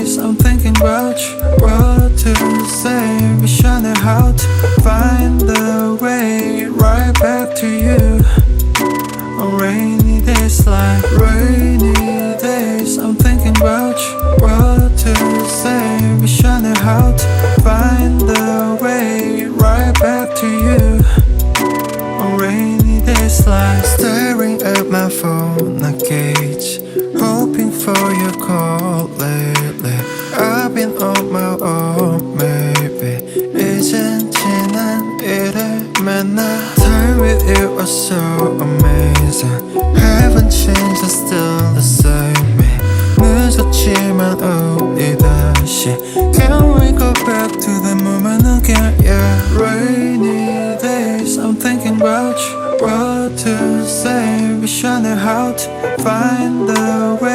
days I'm thinking about you. What to say, visionary how to find the way right back to you. On rainy days like rainy days I'm thinking about you. What to say, visionary how to find the way right back to you. On rainy days like staring at my phone, I gauge, hoping for your call lately. I've been on my own, maybe 이젠 지난 일을 만나. Time with you was so amazing. Haven't changed, I'm still the same me. 늦었지만 우리 다시 Can we go back to the moment again? Yeah, rainy days I'm thinking about you. What to say, visionary how to find the way.